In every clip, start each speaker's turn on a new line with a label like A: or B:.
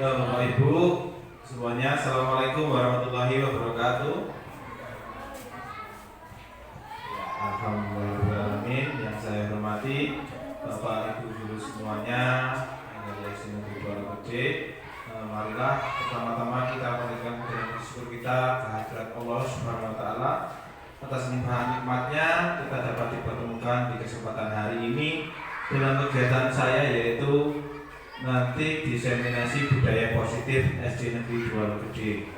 A: Bapak Ibu semuanya, Assalamualaikum warahmatullahi wabarakatuh. Alhamdulillahirrahmanirrahim. Yang saya hormati Bapak Ibu guru semuanya dari SD Negeri Dua Gede. Marilah pertama-tama kita memberikan pujian syukur kita kehadirat Allah Subhanahu Wa Taala atas limpahan nikmatnya kita dapat dipertemukan di kesempatan hari ini dalam kegiatan saya, yaitu nanti diseminasi budaya positif SD Negeri Dua Gede.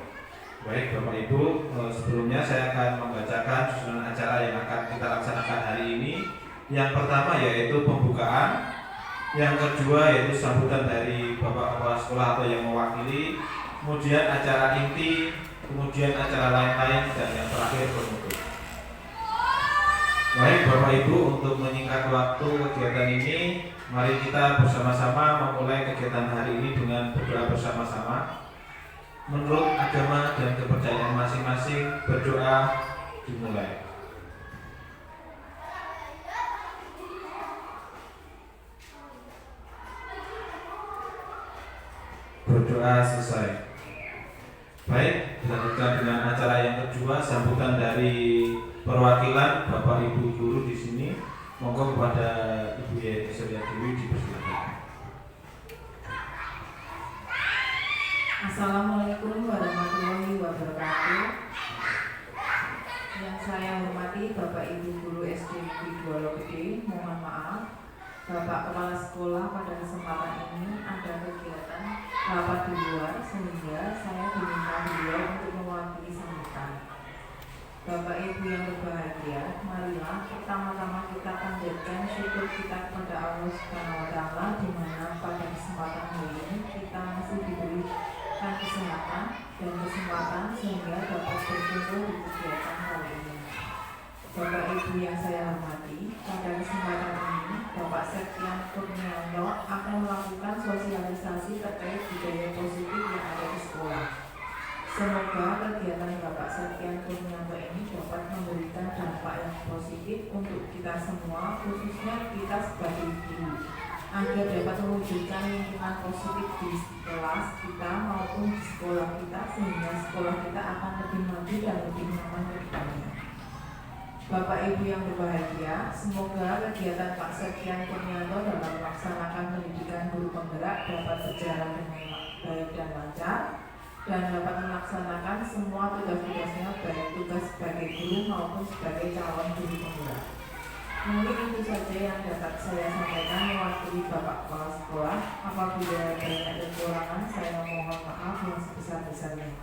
A: Baik Bapak Ibu, sebelumnya saya akan membacakan susunan acara yang akan kita laksanakan hari ini. Yang pertama yaitu pembukaan, yang kedua yaitu sambutan dari Bapak Kepala Sekolah atau yang mewakili, kemudian acara inti, kemudian acara lain-lain, dan yang terakhir penutup. Baik Bapak Ibu, untuk menyingkat waktu kegiatan ini, mari kita bersama-sama memulai kegiatan hari ini dengan berdoa bersama-sama. Menurut agama dan kepercayaan masing-masing, berdoa dimulai. Berdoa selesai. Baik, dilanjutkan dengan acara yang kedua, sambutan dari perwakilan Bapak Ibu guru di sini. Monggo kepada Ibu Yeti Surya Dewi dipersilakan.
B: Assalamualaikum warahmatullahi wabarakatuh. Yang saya hormati Bapak Ibu guru SD Negeri Dua Gede, mohon maaf Bapak Kepala Sekolah pada kesempatan ini ada kegiatan rapat di luar sehingga saya diminta beliau untuk mewakili sambutan. Bapak Ibu yang berbahagia, marilah pertama-tama kita panjatkan syukur kita kepada Allah Subhanahu Wa Taala di mana pada kesempatan hari ini kita masih diberikan kesehatan dan kesempatan sehingga dapat berkumpul di kegiatan kali ini. Bapak Ibu yang saya hormati, pada kesempatan ini Bapak Septian Kurnianto akan melakukan sosialisasi terkait budaya positif yang ada di sekolah. Semoga kegiatan Bapak Septian Kurnianto ini dapat memberikan dampak yang positif untuk kita semua, khususnya kita sebagai guru, agar dapat mewujudkan lingkungan positif di kelas kita maupun di sekolah kita, sehingga sekolah kita akan lebih maju dan lebih nyaman ke depannya. Bapak Ibu yang berbahagia, semoga kegiatan Pak Septian Kurnianto dalam melaksanakan pendidikan guru penggerak dapat berjalan dengan baik dan lancar, dan dapat melaksanakan semua tugas-tugasnya, baik tugas sebagai guru maupun sebagai calon guru penggerak. Mungkin itu saja yang dapat saya sampaikan mewakili Bapak Kepala Sekolah. Apabila banyak kekurangan, saya mohon maaf yang sebesar-besarnya.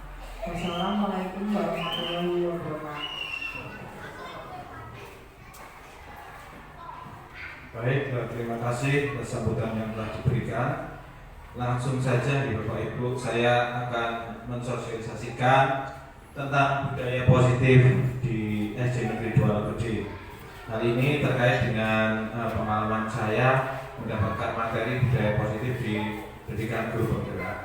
B: Wassalamualaikum warahmatullahi wabarakatuh.
A: Baik, terima kasih atas sambutan yang telah diberikan. Langsung saja Bapak Ibu, saya akan mensosialisasikan tentang budaya positif di SD Negeri Dua Gede. Hal ini terkait dengan pengalaman saya mendapatkan materi budaya positif di pendidikan guru penggerak.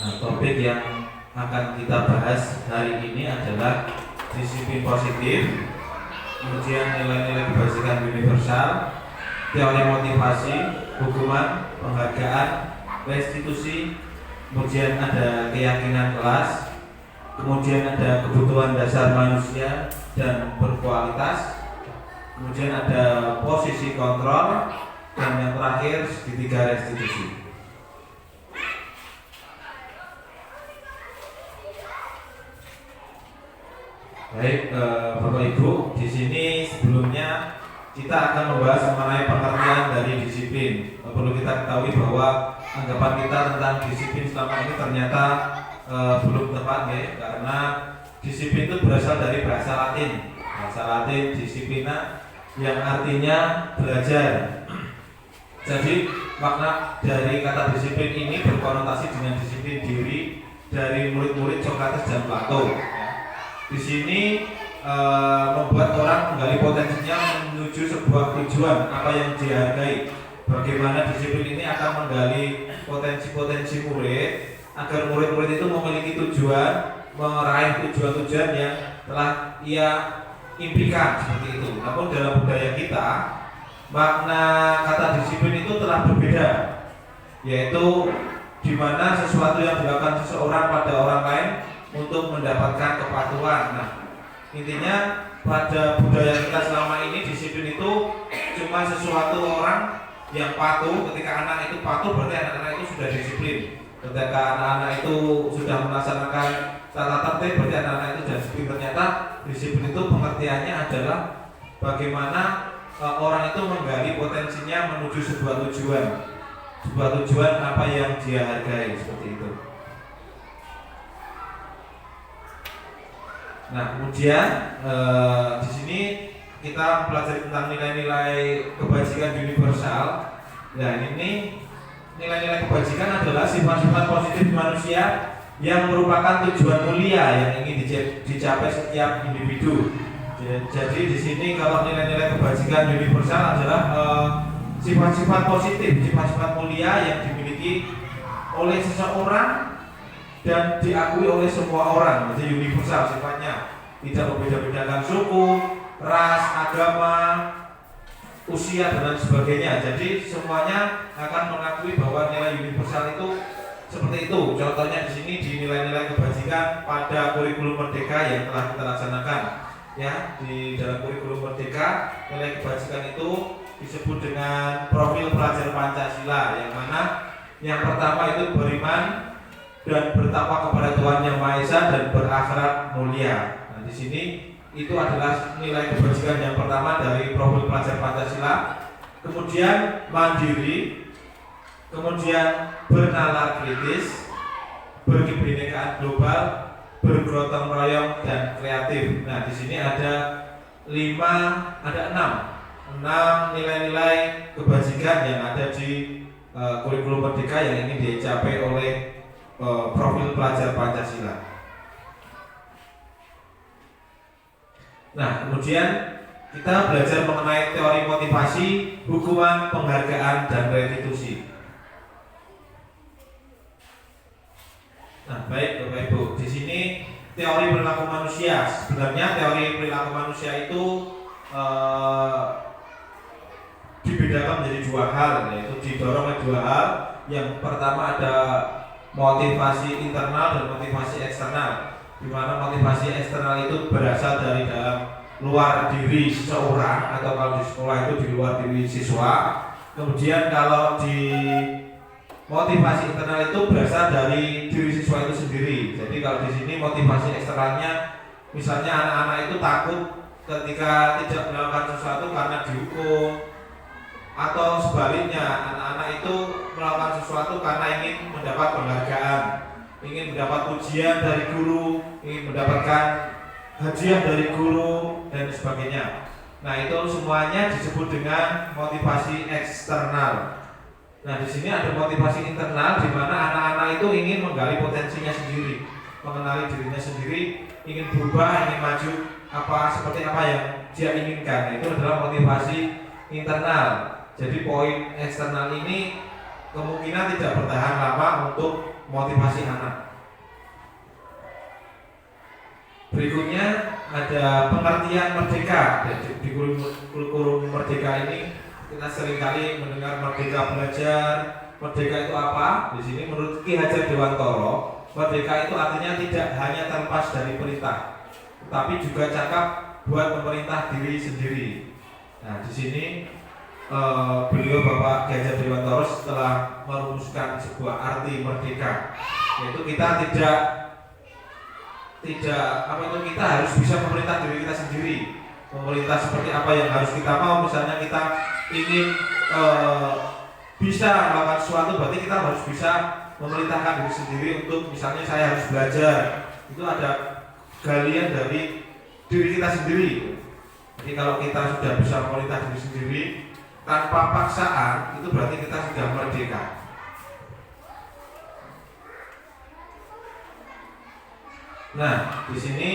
A: Nah, topik yang akan kita bahas hari ini adalah disiplin positif, kemudian nilai-nilai kebajikan universal, teori motivasi, hukuman, penghargaan, restitusi, kemudian ada keyakinan kelas, kemudian ada kebutuhan dasar manusia dan berkualitas, kemudian ada posisi kontrol, dan yang terakhir segitiga restitusi. Baik, Bapak Ibu, di sini sebelumnya kita akan membahas mengenai pengertian dari disiplin. Perlu kita ketahui bahwa anggapan kita tentang disiplin selama ini ternyata belum tepat, ya, karena disiplin itu berasal dari bahasa Latin disiplina, yang artinya belajar. Jadi makna dari kata disiplin ini berkonotasi dengan disiplin diri dari murid-murid Sokrates dan Plato. Di sini membuat orang menggali potensinya menuju sebuah tujuan apa yang dihargai. Bagaimana disiplin ini akan menggali potensi-potensi murid agar murid-murid itu memiliki tujuan, meraih tujuan-tujuan yang telah ia impikan seperti itu. Namun dalam budaya kita makna kata disiplin itu telah berbeda, yaitu di mana sesuatu yang dilakukan seseorang pada orang lain untuk mendapatkan kepatuhan. Nah, intinya pada budaya kita selama ini disiplin itu cuma sesuatu orang yang patuh. Ketika anak itu patuh berarti anak-anak itu sudah disiplin. Ketika anak-anak itu sudah melaksanakan tata tertib berarti anak-anak itu sudah disiplin. Ternyata disiplin itu pengertiannya adalah bagaimana orang itu menggali potensinya menuju sebuah tujuan apa yang dia hargai, seperti itu. Nah, kemudian di sini kita pelajari tentang nilai-nilai kebajikan universal. Nah, ini nilai-nilai kebajikan adalah sifat-sifat positif manusia yang merupakan tujuan mulia yang ingin dicapai setiap individu. Jadi di sini kalau nilai-nilai kebajikan universal adalah sifat-sifat positif, sifat-sifat mulia yang dimiliki oleh seseorang dan diakui oleh semua orang. Jadi universal sifatnya, tidak membeda-bedakan suku, ras, agama, usia dan lain sebagainya. Jadi semuanya akan mengakui bahwa nilai universal itu seperti itu. Contohnya di sini di nilai-nilai kebajikan pada kurikulum Merdeka yang telah kita laksanakan. Ya, di dalam kurikulum Merdeka nilai kebajikan itu disebut dengan profil pelajar Pancasila, yang mana yang pertama itu beriman dan bertakwa kepada Tuhan Yang Maha Esa dan berakhlak mulia. Nah, di sini itu adalah nilai kebajikan yang pertama dari profil pelajar Pancasila. Kemudian mandiri, kemudian bernalar kritis, berkebinekaan global, bergotong royong dan kreatif. Nah, di sini ada enam nilai-nilai kebajikan yang ada di kurikulum Merdeka yang ingin dicapai oleh profil pelajar Pancasila. Nah, kemudian kita belajar mengenai teori motivasi, hukuman, penghargaan, dan restitusi. Nah, baik Bapak Ibu, di sini teori perilaku manusia. Sebenarnya teori perilaku manusia itu dibedakan menjadi dua hal, yaitu didorong oleh dua hal. Yang pertama ada motivasi internal dan motivasi eksternal, di mana motivasi eksternal itu berasal dari dalam luar diri seseorang, atau kalau di sekolah itu di luar diri siswa. Kemudian kalau di motivasi internal itu berasal dari diri siswa itu sendiri. Jadi kalau di sini motivasi eksternalnya, misalnya anak-anak itu takut ketika tidak melakukan sesuatu karena dihukum, atau sebaliknya anak-anak itu melakukan sesuatu karena ingin mendapat penghargaan, ingin mendapat pujian dari guru, ingin mendapatkan hadiah dari guru dan sebagainya. Nah, itu semuanya disebut dengan motivasi eksternal. Nah, di sini ada motivasi internal, di mana anak-anak itu ingin menggali potensinya sendiri, mengenali dirinya sendiri, ingin berubah, ingin maju seperti apa yang dia inginkan. Nah, itu adalah motivasi internal. Jadi poin eksternal ini kemungkinan tidak bertahan lama untuk motivasi anak. Berikutnya ada pengertian merdeka. Di kurikulum Merdeka ini kita seringkali mendengar merdeka belajar. Merdeka itu apa? Di sini menurut Ki Hajar Dewantoro, merdeka itu artinya tidak hanya terlepas dari perintah, tapi juga cakap buat memerintah diri sendiri. Nah, di sini beliau Bapak Ki Hajar Dewantoro setelah merumuskan sebuah arti merdeka, yaitu kita kita harus bisa memerintah diri kita sendiri. Memerintah seperti apa yang harus kita mau. Misalnya kita ingin bisa melakukan sesuatu, berarti kita harus bisa memerintahkan diri sendiri untuk, misalnya saya harus belajar. Itu ada galian dari diri kita sendiri. Jadi kalau kita sudah bisa memerintah diri sendiri tanpa paksaan, itu berarti kita sudah merdeka. Nah, di sini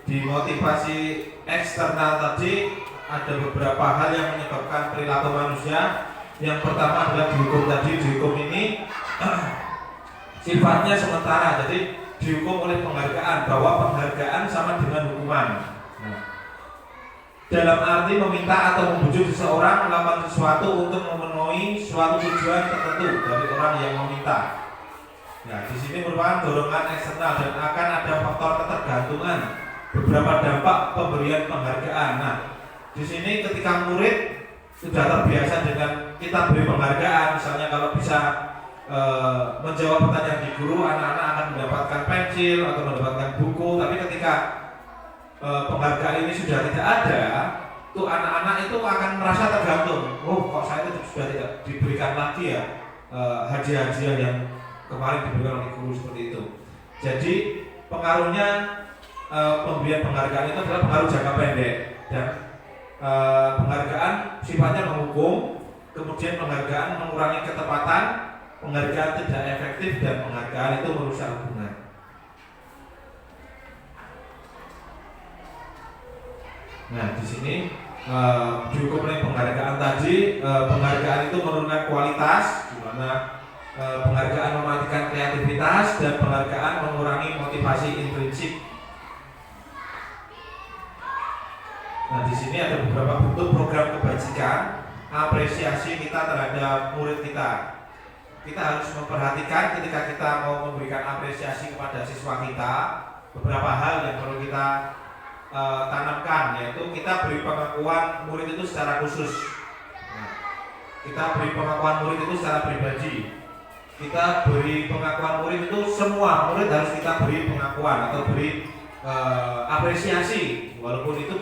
A: di motivasi eksternal tadi ada beberapa hal yang menyebabkan perilaku manusia. Yang pertama adalah dihukum tadi. Dihukum ini sifatnya sementara, jadi dihukum oleh penghargaan, bahwa penghargaan sama dengan hukuman. Nah, dalam arti meminta atau membujuk seseorang melakukan sesuatu untuk memenuhi suatu tujuan tertentu dari orang yang meminta. Nah, di sini merupakan dorongan eksternal dan akan ada faktor ketergantungan, beberapa dampak pemberian penghargaan. Nah, di sini ketika murid sudah terbiasa dengan kita beri penghargaan, misalnya kalau bisa menjawab pertanyaan di guru, anak-anak akan mendapatkan pensil atau mendapatkan buku. Tapi ketika penghargaan ini sudah tidak ada, tuh anak-anak itu akan merasa tergantung. Oh, kok saya itu sudah tidak diberikan lagi ya hadiah-hadiah yang kemarin diberikan oleh guru, seperti itu. Jadi pengaruhnya pemberian penghargaan itu adalah pengaruh jangka pendek, dan penghargaan sifatnya menghukum, kemudian penghargaan mengurangi ketepatan, penghargaan tidak efektif, dan penghargaan itu merusak hubungan. Nah, di sini dihukum oleh penghargaan tadi, penghargaan itu menurunkan kualitas, di mana penghargaan mematikan kreativitas, dan penghargaan mengurangi motivasi intrinsik. Nah, di sini ada beberapa bentuk program kebajikan, apresiasi kita terhadap murid kita. Kita harus memperhatikan ketika kita mau memberikan apresiasi kepada siswa kita, beberapa hal yang perlu kita tanamkan, yaitu kita beri pengakuan murid itu secara khusus. Nah, kita beri pengakuan murid itu secara pribadi. Kita beri pengakuan murid itu, semua murid harus kita beri pengakuan atau beri apresiasi, walaupun itu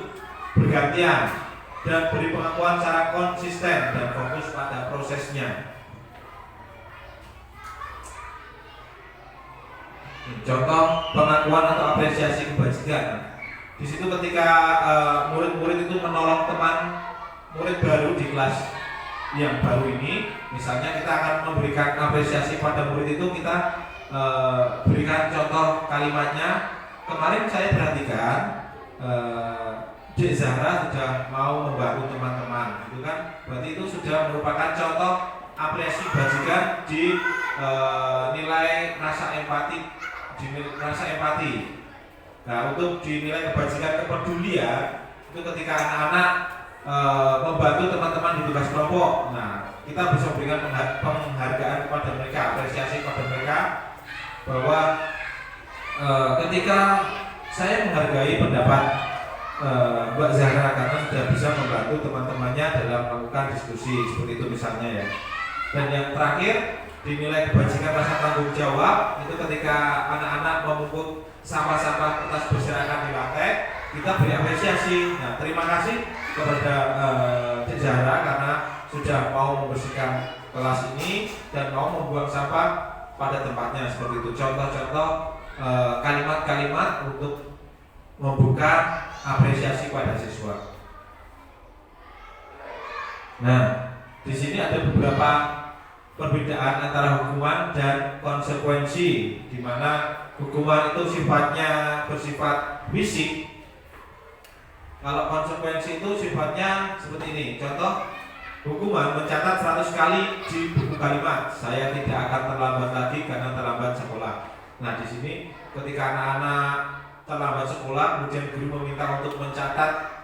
A: bergantian, dan beri pengakuan secara konsisten dan fokus pada prosesnya. Contoh pengakuan atau apresiasi kebajikan. Di situ ketika murid-murid itu menolong teman murid baru di kelas yang baru ini, misalnya kita akan memberikan apresiasi pada murid itu, kita berikan contoh kalimatnya. Kemarin saya perhatikan Dek Zahra sudah mau membantu teman-teman, gitu kan? Berarti itu sudah merupakan contoh apresiasi bajikan di nilai rasa empati, Nah, untuk dinilai kebajikan kepedulian itu ketika anak-anak membantu teman-teman di tugas kelompok. Nah, kita bisa berikan penghargaan kepada mereka, apresiasi kepada mereka, bahwa ketika saya menghargai pendapat Mbak Zahra karena sudah bisa membantu teman-temannya dalam melakukan diskusi, seperti itu misalnya ya. Dan yang terakhir, dinilai kebajikan rasa tanggung jawab itu ketika anak-anak memungut sampah-sampah kertas berserakan di lantai, kita beri apresiasi. Nah, terima kasih kepada Cik Zahra karena sudah mau membersihkan kelas ini dan mau membuang sampah pada tempatnya, seperti itu. Contoh-contoh kalimat-kalimat untuk membuka apresiasi pada siswa. Nah, di sini ada beberapa perbedaan antara hukuman dan konsekuensi, di mana hukuman itu sifatnya bersifat fisik. Kalau konsekuensi itu sifatnya seperti ini. Contoh, hukuman mencatat 100 kali di buku kalimat, saya tidak akan terlambat lagi karena terlambat sekolah. Nah, di sini ketika anak-anak terlambat sekolah, kemudian guru meminta untuk mencatat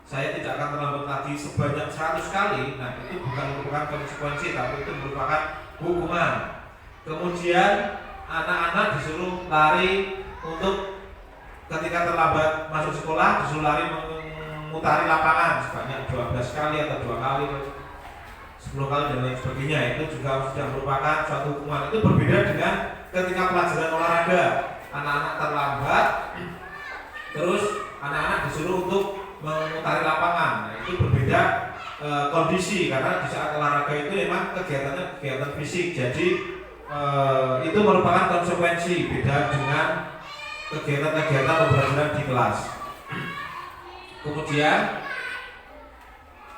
A: saya tidak akan terlambat lagi sebanyak 100 kali. Nah, itu bukan merupakan konsekuensi, tapi itu merupakan hukuman. Kemudian anak-anak disuruh lari untuk ketika terlambat masuk sekolah, disuruh lari memutari lapangan sebanyak 12 kali atau 2 kali, 10 kali dan lain sebagainya. Itu juga sudah merupakan suatu hukuman. Itu berbeda dengan ketika pelajaran olahraga, anak-anak terlambat, terus anak-anak disuruh untuk memutari lapangan. Nah, itu berbeda kondisi, karena di saat olahraga itu memang kegiatannya kegiatan fisik. Jadi itu merupakan konsekuensi, beda dengan kegiatan-kegiatan pembelajaran di kelas. Kemudian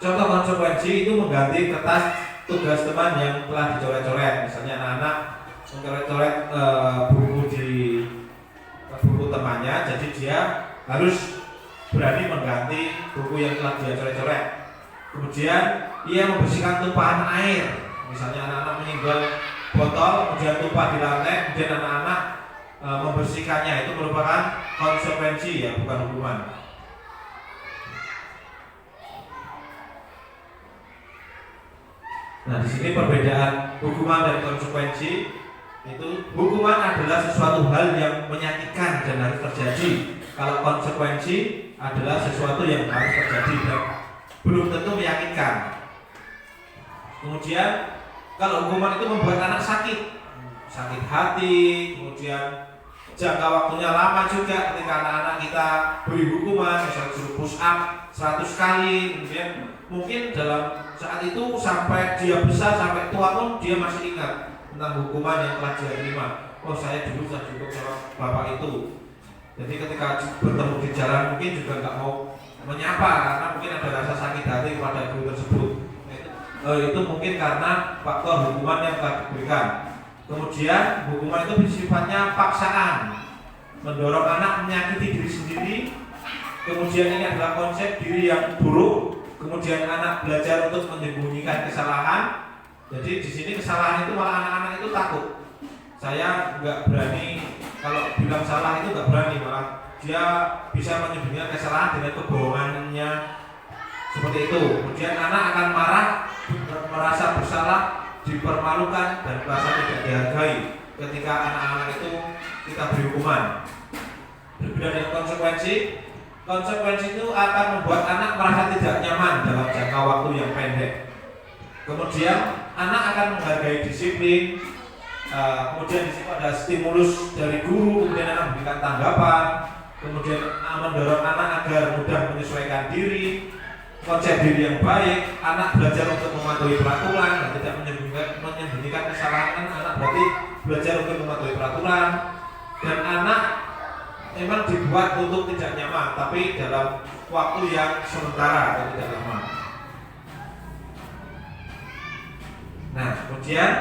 A: contoh konsekuensi itu mengganti kertas tugas teman yang telah dicoret-coret. Misalnya anak-anak mencoret-coret buku di buku temannya, jadi dia harus berani mengganti buku yang telah dia coret-coret. Kemudian ia membersihkan tumpahan air. Misalnya anak-anak menyenggol botol, kemudian tumpah di lantai, kemudian anak-anak membersihkannya. Itu merupakan konsekuensi ya, bukan hukuman. Nah, di sini perbedaan hukuman dan konsekuensi itu, hukuman adalah sesuatu hal yang menyakitkan dan harus terjadi. Kalau konsekuensi adalah sesuatu yang harus terjadi dan belum tentu meyakinkan. Kemudian kalau hukuman itu membuat anak sakit hati, kemudian jangka waktunya lama juga ketika anak-anak kita beri hukuman, misalnya suruh push up 100 kali, kemudian mungkin dalam saat itu sampai dia besar, sampai tua pun dia masih ingat tentang hukuman yang telah dia terima. Oh, saya dulu sudah cukup sama bapak itu. Jadi ketika bertemu di jalan mungkin juga nggak mau menyapa karena mungkin ada rasa sakit hati kepada guru tersebut. Itu mungkin karena faktor hukuman yang telah diberikan. Kemudian hukuman itu sifatnya paksaan, mendorong anak menyakiti diri sendiri. Kemudian ini adalah konsep diri yang buruk. Kemudian anak belajar untuk menyembunyikan kesalahan. Jadi di sini kesalahan itu malah anak-anak itu takut. Saya nggak berani, kalau bilang salah itu nggak berani, malah dia bisa menyembunyikan kesalahan dengan kebohongannya seperti itu. Kemudian anak akan marah, merasa bersalah, dipermalukan dan merasa tidak dihargai ketika anak-anak itu kita beri hukuman. Berbeda dengan konsekuensi itu akan membuat anak merasa tidak nyaman dalam jangka waktu yang pendek. Kemudian anak akan menghargai disiplin. Kemudian di situ ada stimulus dari guru, kemudian anak memberikan tanggapan, kemudian mendorong anak agar mudah menyesuaikan diri. Konsep diri yang baik, anak belajar untuk mematuhi peraturan dan tidak menyembunyikan kesalahan. Anak berarti belajar untuk mematuhi peraturan, dan anak memang dibuat untuk tidak nyaman, tapi dalam waktu yang sementara atau tidak lama. Nah, kemudian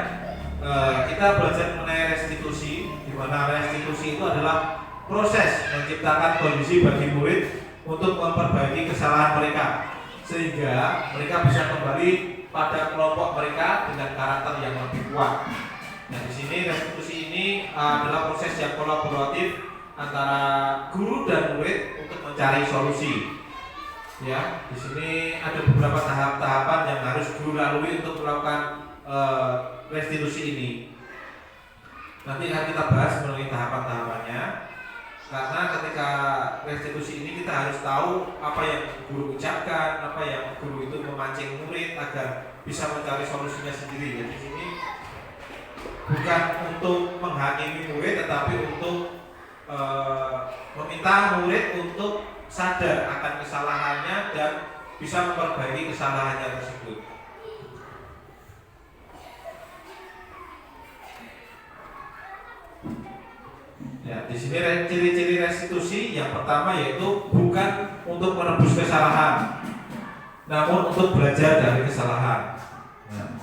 A: kita belajar mengenai restitusi, di mana restitusi itu adalah proses menciptakan kondisi bagi murid untuk memperbaiki kesalahan mereka, sehingga mereka bisa kembali pada kelompok mereka dengan karakter yang lebih kuat. Nah, di sini restitusi ini adalah proses yang kolaboratif antara guru dan murid untuk mencari solusi. Ya, di sini ada beberapa tahap-tahapan yang harus guru lalui untuk melakukan restitusi ini. Nanti akan kita bahas mengenai tahapan-tahapannya. Karena ketika restitusi ini kita harus tahu apa yang guru ucapkan, apa yang guru itu memancing murid agar bisa mencari solusinya sendiri. Jadi ini bukan untuk menghakimi murid, tetapi untuk meminta murid untuk sadar akan kesalahannya dan bisa memperbaiki kesalahannya tersebut. Ya, di sini ciri-ciri restitusi yang pertama yaitu bukan untuk menebus kesalahan, namun untuk belajar dari kesalahan. Nah,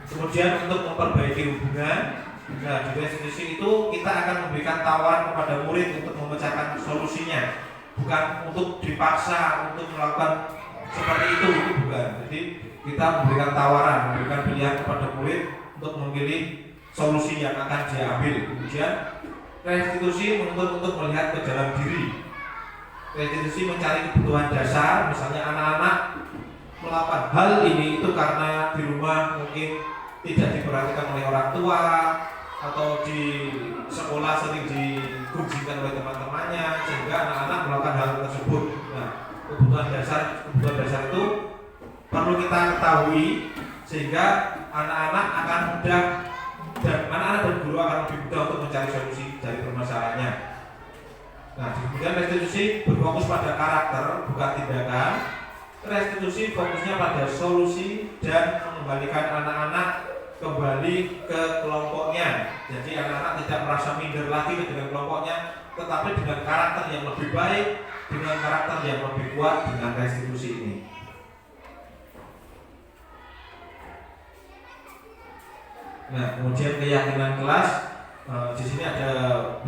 A: kemudian untuk memperbaiki hubungan. Nah, di restitusi itu kita akan memberikan tawaran kepada murid untuk memecahkan solusinya, bukan untuk dipaksa untuk melakukan seperti itu bukan. Jadi kita memberikan tawaran, memberikan pilihan kepada murid untuk memilih solusi yang akan dia ambil. Kemudian restitusi menuntut untuk melihat ke dalam diri. Restitusi mencari kebutuhan dasar, misalnya anak-anak melakukan hal ini itu karena di rumah mungkin tidak diperhatikan oleh orang tua, atau di sekolah sering digunjingkan oleh teman-temannya, sehingga anak-anak melakukan hal tersebut. Nah, kebutuhan dasar itu perlu kita ketahui, sehingga anak-anak akan mudah dan anak-anak dan guru akan lebih mudah untuk mencari solusi dari permasalahannya. Nah, kemudian restitusi berfokus pada karakter, bukan tindakan. Restitusi fokusnya pada solusi dan mengembalikan anak-anak kembali ke kelompoknya. Jadi anak-anak tidak merasa minder lagi dengan kelompoknya, tetapi dengan karakter yang lebih baik, dengan karakter yang lebih kuat dengan restitusi ini. Nah, kemudian keyakinan kelas. Di sini ada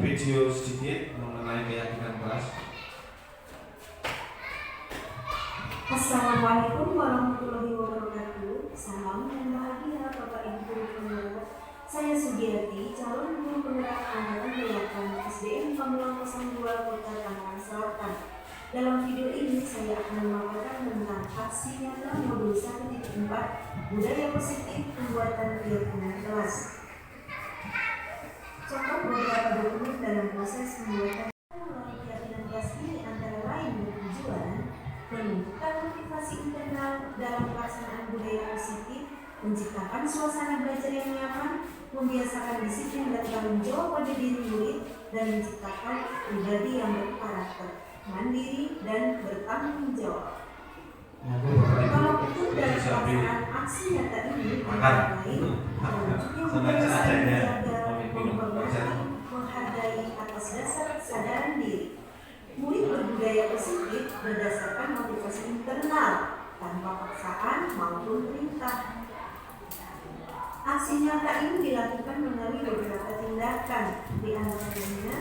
A: video sedikit mengenai keyakinan kelas.
C: Assalamualaikum warahmatullahi wabarakatuh. Salam dan bahagia Bapak Ibu Guru Penggerak. Saya Sugiati, calon guru penggerak angkatan 8 SDN Pamulang 02 Kota Tangerang Selatan. Dalam video ini saya akan memaparkan tentang aksi nyata modul 1.4 budaya positif pembuatan keyakinan kelas. Contoh beberapa dokumen dalam proses pembuatan keyakinan kelas ini antara lain bertujuan menumbuhkan motivasi internal dalam pelaksanaan budaya positif, menciptakan suasana belajar yang nyaman, membiasakan disiplin dan tanggung jawab pada diri murid, dan menciptakan pribadi yang berkarakter, mandiri, dan bertanggung jawab. Walaupun dari pelaksanaan aksi nyata ini lain, menghargai atas dasar kesadaran diri. Murid berbudaya positif berdasarkan motivasi internal tanpa paksaan maupun perintah. Aksi nyata ini dilakukan melalui beberapa tindakan, di antaranya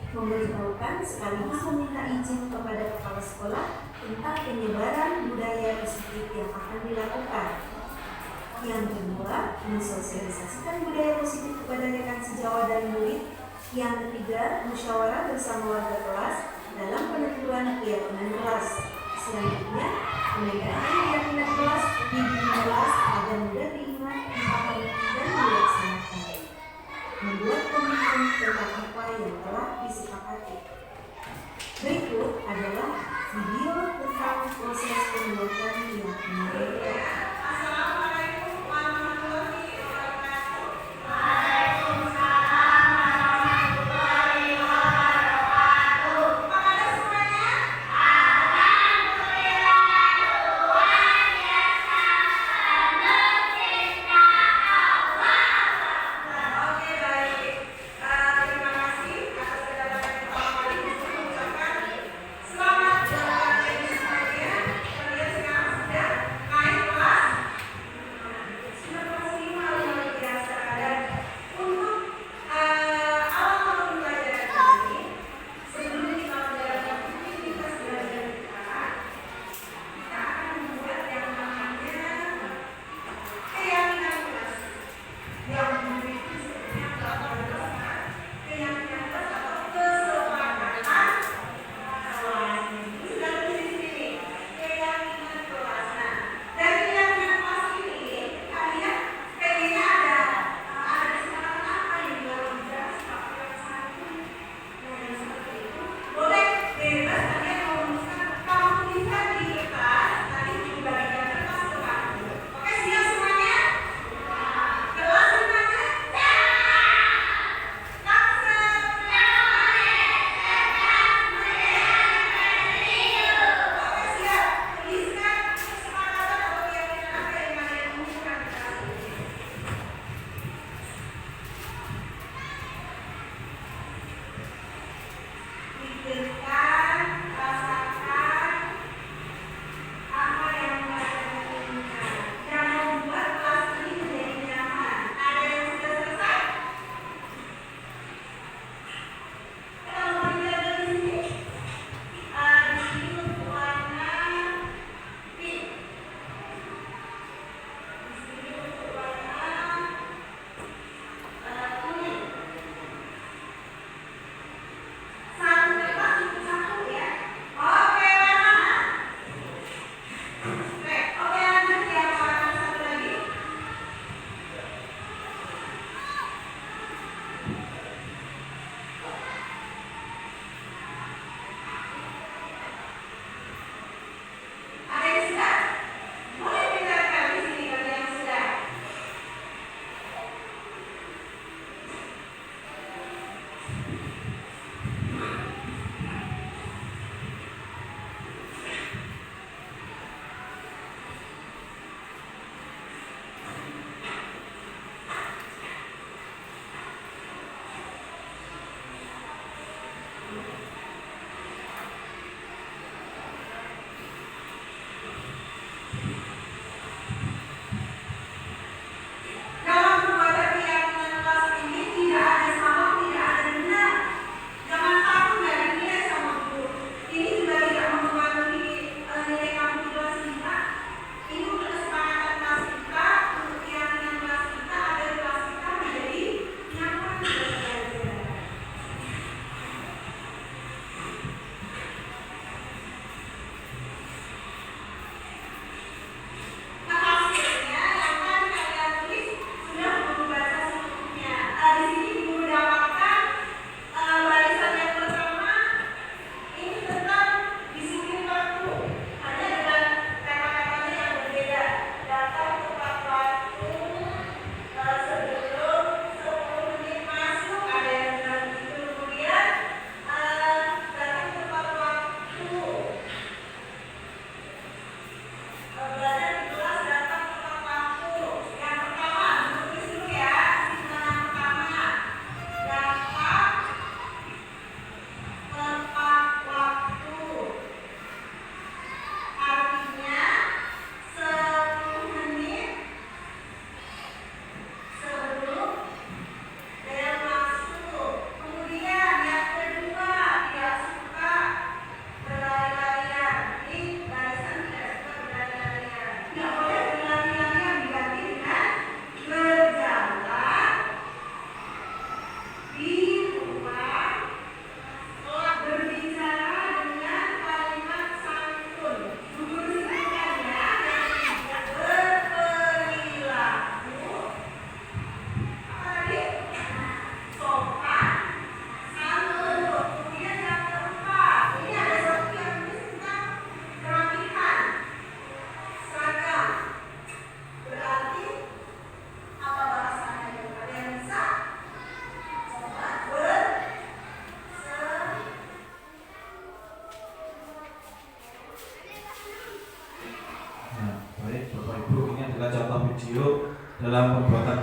C: memberitahukan sekaligus meminta izin kepada kepala sekolah tentang penyebaran budaya positif yang akan dilakukan. Yang kedua, mensosialisasikan budaya positif kepada rekan sejawat dan murid. Yang ketiga, musyawarah bersama warga kelas dalam penentuan keyakinan kelas. Selanjutnya, menegakkan keyakinan kelas di kelas agar mudah diingat, dipahami, dan dilaksanakan. Membuat komitmen tentang apa yang telah disepakati. Berikut adalah video tentang proses pembuatan keyakinan kelas.
D: Selamat jalan semuanya. Kalian sekarang sudah naik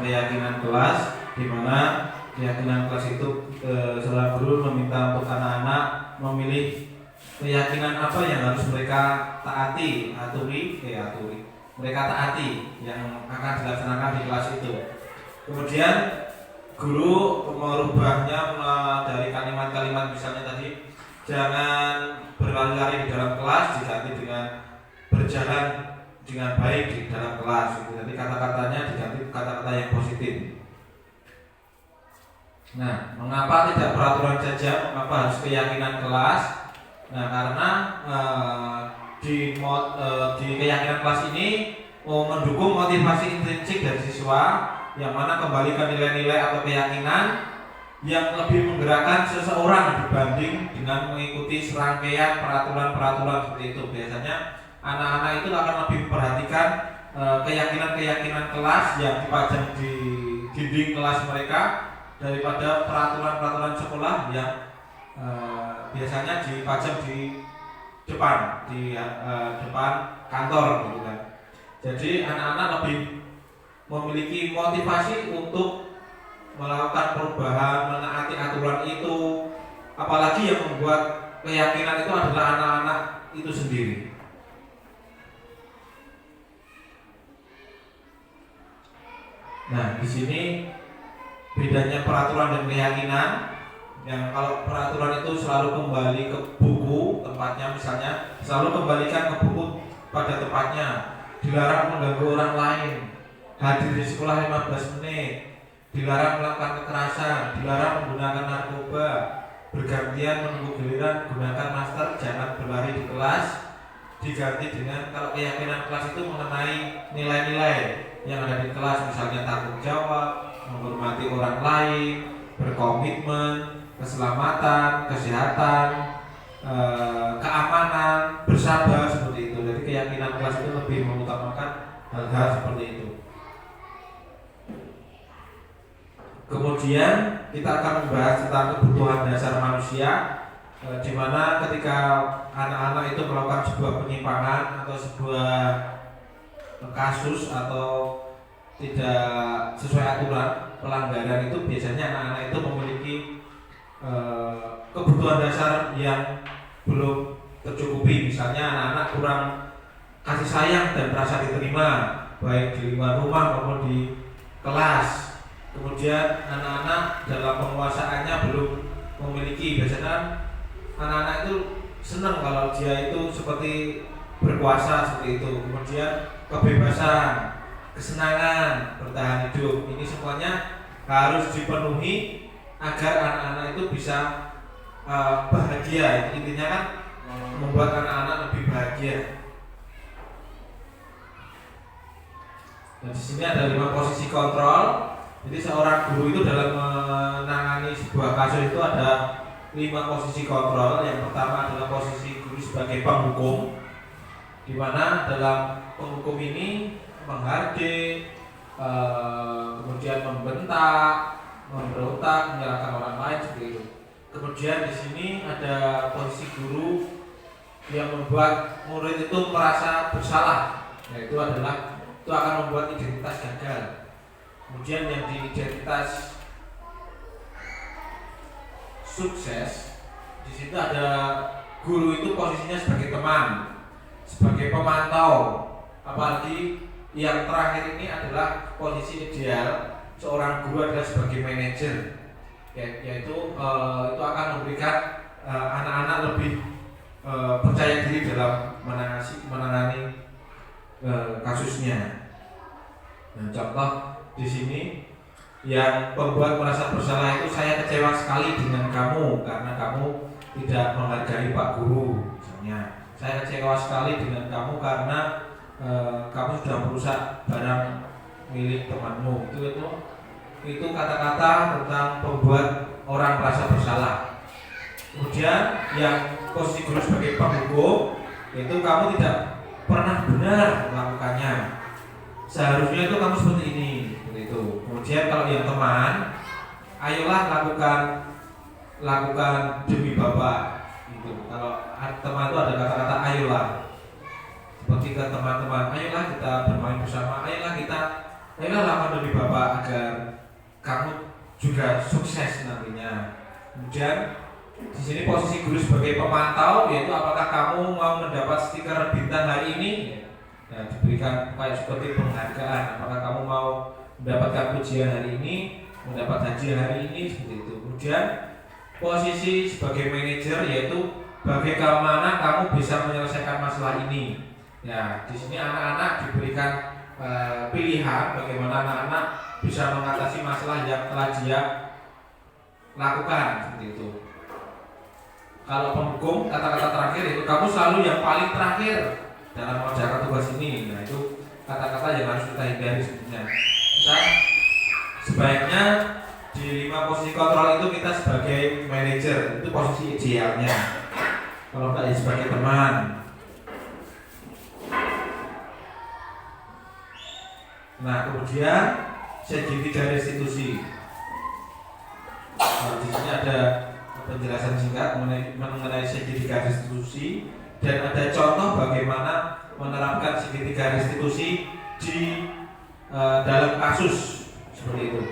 A: keyakinan kelas, di mana keyakinan kelas itu seorang guru meminta untuk anak-anak memilih keyakinan apa yang harus mereka taati, mereka taati yang akan dilaksanakan di kelas itu. Kemudian guru merubahnya dari kalimat-kalimat misalnya tadi jangan berlari-lari di dalam kelas diganti dengan berjalan dengan baik di dalam kelas. Jadi kata-katanya diganti kata-kata yang positif. Nah, mengapa tidak peraturan saja? Mengapa harus keyakinan kelas? Nah, karena di keyakinan kelas ini mendukung motivasi intrinsik dari siswa, yang mana kembali ke nilai-nilai atau keyakinan yang lebih menggerakkan seseorang dibanding dengan mengikuti serangkaian peraturan-peraturan seperti itu. Biasanya anak-anak itu akan lebih memperhatikan keyakinan-keyakinan kelas yang dipajang di dinding kelas mereka daripada peraturan-peraturan sekolah yang biasanya dipajang di depan depan kantor gitu kan. Jadi anak-anak lebih memiliki motivasi untuk melakukan perubahan, menaati aturan itu, apalagi yang membuat keyakinan itu adalah anak-anak itu sendiri. Nah, di sini bedanya peraturan dan keyakinan. Yang kalau peraturan itu selalu kembali ke buku tempatnya, misalnya selalu kembalikan ke buku pada tempatnya, dilarang mengganggu orang lain, hadir di sekolah 15 menit, dilarang melakukan kekerasan, dilarang menggunakan narkoba, bergantian menunggu giliran, gunakan masker, jangan berlari di kelas. Diganti dengan kalau keyakinan kelas itu mengenai nilai-nilai yang ada di kelas, misalnya tanggung jawab, menghormati orang lain, berkomitmen, keselamatan, kesehatan, keamanan, bersabar, seperti itu. Jadi keyakinan kelas itu lebih mengutamakan hal-hal seperti itu. Kemudian kita akan membahas tentang kebutuhan dasar manusia, di mana ketika anak-anak itu melakukan sebuah penyimpangan atau sebuah kasus atau tidak sesuai aturan, pelanggaran itu biasanya anak-anak itu memiliki kebutuhan dasar yang belum tercukupi. Misalnya anak-anak kurang kasih sayang dan merasa diterima baik di lingkungan rumah maupun di kelas. Kemudian anak-anak dalam penguasaannya belum memiliki, biasanya anak-anak itu senang kalau dia itu seperti berkuasa seperti itu. Kemudian kebebasan, kesenangan, bertahan hidup, ini semuanya harus dipenuhi agar anak-anak itu bisa bahagia. Intinya kan membuat anak-anak lebih bahagia. Nah, di sini ada 5 posisi kontrol. Jadi seorang guru itu dalam menangani sebuah kasus itu ada 5 posisi kontrol. Yang pertama adalah posisi guru sebagai penghukum, di mana dalam penghukum ini menghardik, kemudian membentak, memberontak, menyalahkan orang lain seperti itu. Kemudian di sini ada posisi guru yang membuat murid itu merasa bersalah, yaitu itu akan membuat identitas gagal. Kemudian yang di identitas sukses, di situ ada guru itu posisinya sebagai teman, sebagai pemantau. Apalagi yang terakhir ini adalah posisi ideal seorang guru adalah sebagai manajer, yaitu itu akan memberikan anak-anak lebih percaya diri dalam menangani kasusnya. Nah, contoh di sini yang membuat merasa bersalah itu, saya kecewa sekali dengan kamu karena kamu tidak menghargai Pak Guru. Misalnya, saya kecewa sekali dengan kamu karena kamu sudah merusak barang milik temanmu. Itu kata-kata tentang membuat orang merasa bersalah. Kemudian yang posisi guru sebagai penghukum, itu kamu tidak pernah benar melakukannya. Seharusnya itu kamu seperti ini, seperti itu. Kemudian kalau yang teman, ayolah lakukan demi Bapak. Gitu. Kalau teman itu ada kata-kata ayolah. Seperti ke teman-teman, ayolah kita bermain bersama, ayolah kita Inilah lakukan dari Bapak agar kamu juga sukses nantinya. Kemudian di sini posisi guru sebagai pemantau, yaitu apakah kamu mau mendapat stiker bintang hari ini, ya, diberikan kayak seperti penghargaan. Apakah kamu mau mendapatkan pujian hari ini, mendapat hadiah hari ini, seperti itu. Kemudian posisi sebagai manajer, yaitu bagaimana kamu bisa menyelesaikan masalah ini. Ya, di sini anak-anak diberikan pilihan bagaimana anak-anak bisa mengatasi masalah yang telah dia lakukan, seperti itu. Kalau penghukum, kata-kata terakhir itu kamu selalu yang paling terakhir dalam mengerjakan tugas ini. Nah, itu kata-kata yang harus kita hindari sebenarnya. Kita sebaiknya di 5 posisi kontrol itu kita sebagai manajer, itu posisi idealnya. Kalau kita sebagai teman. Nah, kemudian segitiga restitusi. Nah, di sini ada penjelasan singkat mengenai segitiga restitusi dan ada contoh bagaimana menerapkan segitiga restitusi di dalam kasus seperti itu.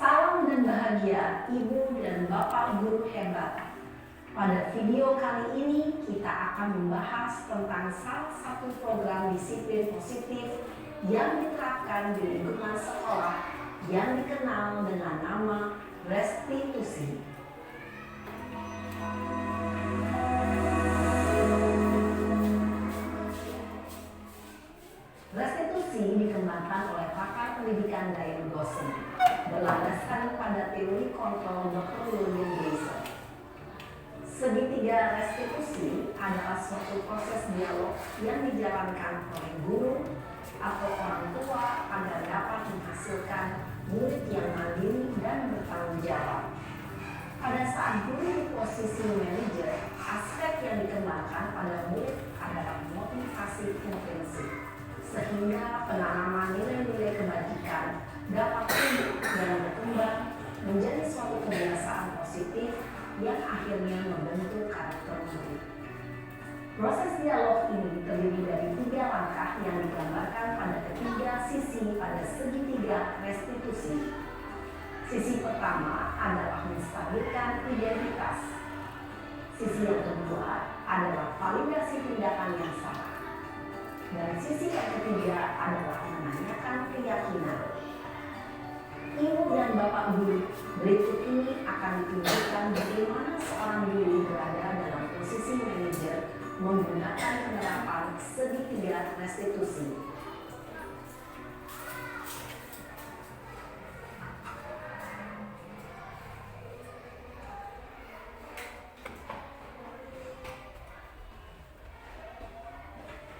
D: Salam dan bahagia Ibu dan Bapak guru hebat. Pada video kali ini kita akan membahas tentang salah satu program disiplin positif yang diterapkan di lingkungan sekolah yang dikenal dengan nama restitusi. Restitusi dikembangkan oleh pakar pendidikan Diane Gosling berlandaskan pada teori kontrol Dr. William Glasser. Segitiga restitusi adalah suatu proses dialog yang dijalankan oleh guru atau orang tua agar dapat menghasilkan murid yang mandiri dan bertanggung jawab. Pada saat guru di posisi manajer, aspek yang dikembangkan pada murid adalah motivasi intensif, sehingga penanaman nilai-nilai kebajikan dapat tumbuh dan berkembang menjadi suatu kebiasaan positif yang akhirnya membentuk karakter murid. Proses dialog ini terdiri dari 3 langkah yang digambarkan pada ketiga sisi pada segitiga restitusi. Sisi pertama adalah menstabilkan identitas. Sisi yang kedua adalah validasi tindakan yang salah. Dan sisi yang ketiga adalah menanyakan keyakinan. Ibu dan Bapak guru, berikut ini akan ditunjukkan bagaimana seorang guru berada dalam posisi manajer menggunakan penerapan segitiga restitusi.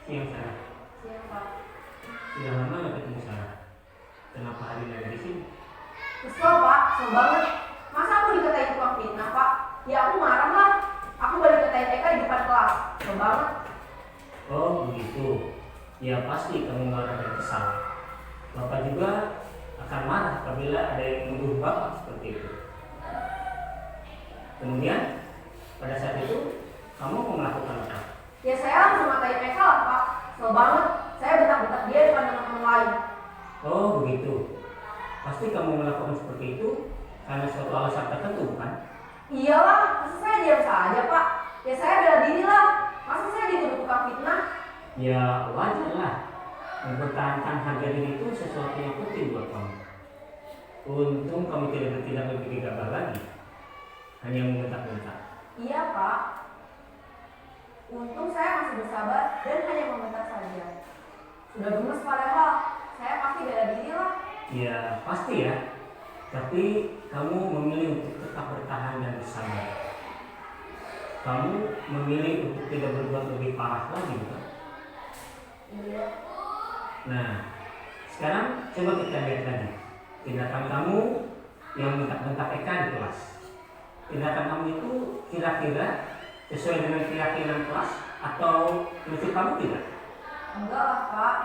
E: Siang Sarah.
B: Siap, Pak.
E: Sudah lama nggak ketemu Sarah? Kenapa hari ini ada di sini?
F: Kesel Pak, kesel banget. Masa aku dikatain tukang fitnah Pak? Ya aku marah lah. Aku balik dikatain TK di depan kelas. Kesel banget.
E: Oh begitu. Ya pasti kamu marah dan kesal. Bapak juga akan marah apabila ada yang menuduh Bapak seperti itu. Kemudian pada saat itu kamu mau melakukan apa?
F: Ya saya langsung ngatain TK lah Pak. Kesel banget. Saya bentak-bentak dia depan teman-teman lain.
E: Oh begitu. Pasti kamu melakukan seperti itu karena suatu alasan tertentu, bukan?
F: Iyalah, masa saya diam saja Pak? Ya saya bela diri lah. Masa saya dituduh tukang fitnah?
E: Ya wajar lah. Mempertahankan harga diri itu sesuatu yang penting buat kamu. Untung kamu tidak bertindak lebih gegabah lagi, hanya membentak-bentak.
F: Iya Pak. Untung saya masih bersabar dan hanya membentak saja. Sudah gemes padahal. Saya pasti bela diri lah.
E: Ya pasti ya. Tapi kamu memilih untuk tetap bertahan dan bersabar. Kamu memilih untuk tidak berbuat lebih parah lagi, bukan?
F: Iya.
E: Nah, sekarang coba kita lihat lagi tindakan kamu yang bentak-bentak Eka di kelas. Tindakan kamu itu kira-kira sesuai dengan keyakinan kelas atau prinsip kamu tidak?
F: Enggak lah Pak.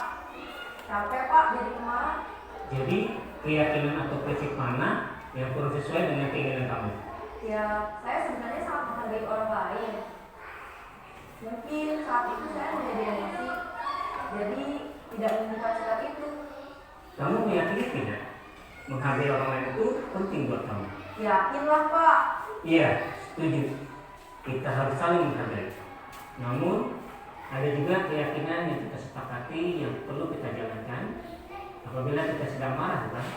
F: Capek Pak jadi pemarah.
E: Jadi keyakinan atau prinsip mana yang kurang sesuai dengan keinginan kamu?
F: Ya, saya sebenarnya sangat menghargai orang lain. Mungkin saat itu saya menjadi emosi, jadi tidak menemukan sikap itu.
E: Kamu meyakini tidak menghargai orang lain itu penting buat kamu?
F: Yakinlah Pak.
E: Iya, setuju. Kita harus saling menghargai. Namun ada juga keyakinan yang kita sepakati yang perlu kita jalankan apabila kita sedang marah, bukan?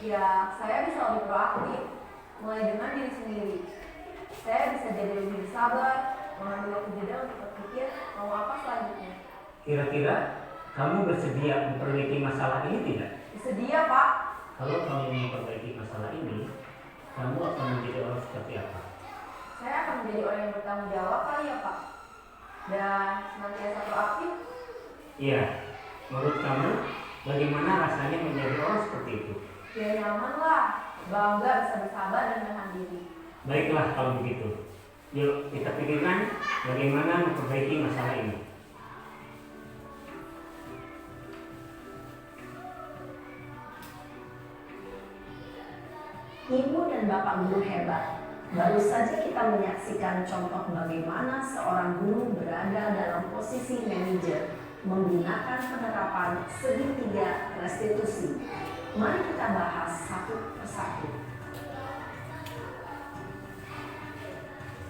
F: Ya, saya bisa lebih proaktif, mulai dengan diri sendiri. Saya bisa jadi lebih sabar, mengambil waktu jeda untuk berpikir mau apa selanjutnya.
E: Kira-kira kamu bersedia memperbaiki masalah ini tidak?
F: Bersedia Pak.
E: Kalau kamu memperbaiki masalah ini, kamu akan menjadi orang seperti apa?
F: Saya akan menjadi orang yang bertanggung jawab kali ya Pak. Dan senantiasa proaktif.
E: Iya, menurut kamu bagaimana rasanya menjadi orang seperti itu?
F: Ya nyaman lah, bangga bisa bersabar dan menahan diri.
E: Baiklah kalau begitu. Yuk kita pikirkan bagaimana memperbaiki masalah ini.
D: Ibu dan Bapak guru hebat. Baru saja kita menyaksikan contoh bagaimana seorang guru berada dalam posisi manajer menggunakan penerapan segitiga restitusi. Mari kita bahas satu persatu.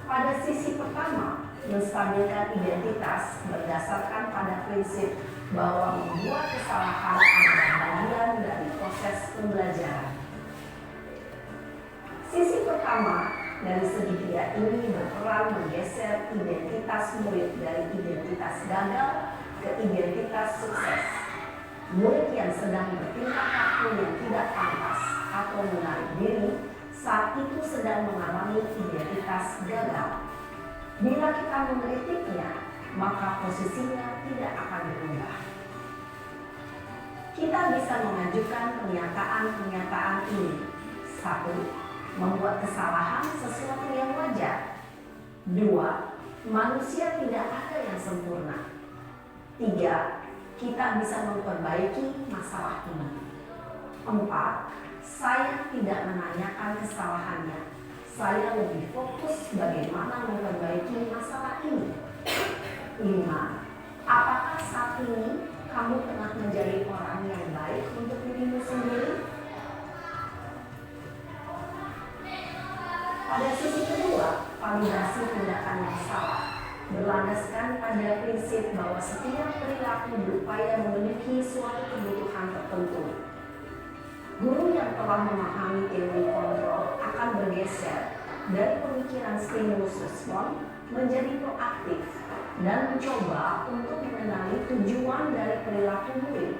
D: Pada sisi pertama, menstabilkan identitas berdasarkan pada prinsip bahwa membuat kesalahan adalah bagian dari proses pembelajaran. Sisi pertama dari segitiga ini berperan menggeser identitas murid dari identitas gagal ke identitas sukses. Murid yang sedang bertingkah laku yang tidak pantas atau menarik diri saat itu sedang mengalami identitas gagal. Bila kita mengkritiknya, maka posisinya tidak akan berubah. Kita bisa mengajukan pernyataan-pernyataan ini. 1. Membuat kesalahan sesuatu yang wajar. 2. Manusia tidak ada yang sempurna. 3. Kita bisa memperbaiki masalah ini. 4. Saya tidak menanyakan kesalahannya. Saya lebih fokus bagaimana memperbaiki masalah ini. 5. Apakah saat ini kamu tengah menjadi orang yang baik untuk dirimu sendiri? Pada sisi kedua, validasi tindakan yang salah berlandaskan pada prinsip bahwa setiap perilaku berupaya memenuhi suatu kebutuhan tertentu. Guru yang telah memahami teori kontrol akan bergeser dari pemikiran stimulus respon menjadi proaktif dan mencoba untuk mengenali tujuan dari perilaku murid.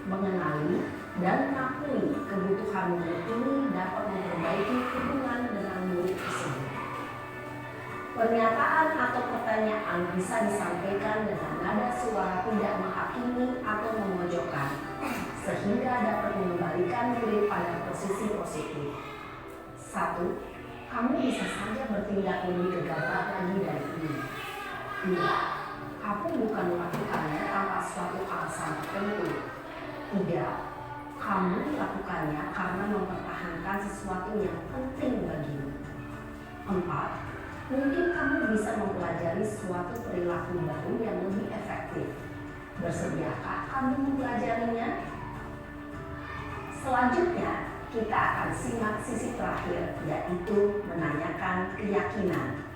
D: Mengenali dan mengakui kebutuhan murid ini dapat memperbaiki hubungan dengan murid tersebut. Pernyataan atau pertanyaan bisa disampaikan dengan nada suara tidak menghakimi atau memojokkan, sehingga dapat mengembalikan murid pada posisi positif. 1. Kamu bisa saja bertindak lebih gegabah lagi dari ini. 2. Kamu bukan melakukannya tanpa suatu alasan tertentu. 3. Kamu melakukannya karena mempertahankan sesuatu yang penting bagimu. 4. Mungkin kamu bisa mempelajari suatu perilaku baru yang lebih efektif. Bersediakah kamu mempelajarinya? Selanjutnya, kita akan simak sisi terakhir, yaitu menanyakan keyakinan.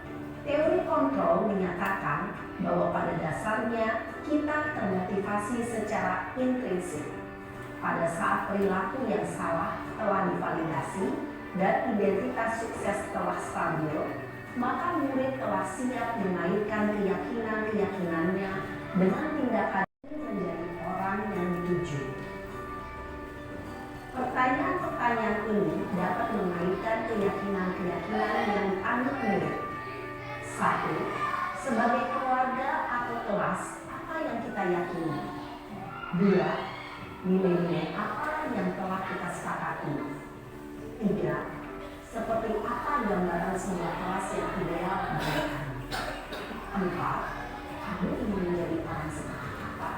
D: Teori kontrol menyatakan bahwa pada dasarnya kita termotivasi secara intrinsik. Pada saat perilaku yang salah telah divalidasi dan identitas sukses telah stabil, maka murid telah siap mengaitkan keyakinan-keyakinannya dengan tindakan menjadi orang yang dituju. Pertanyaan-pertanyaan ini dapat mengaitkan keyakinan-keyakinan yang Anda miliki. 1. Sebagai keluarga atau kelas, apa yang kita yakini? 2. Nilai-nilai apa yang telah kita sepakati? 3. Seperti apa gambaran sebuah kelas yang ideal bagi kami? 4. Kamu ingin menjadi orang seperti apa?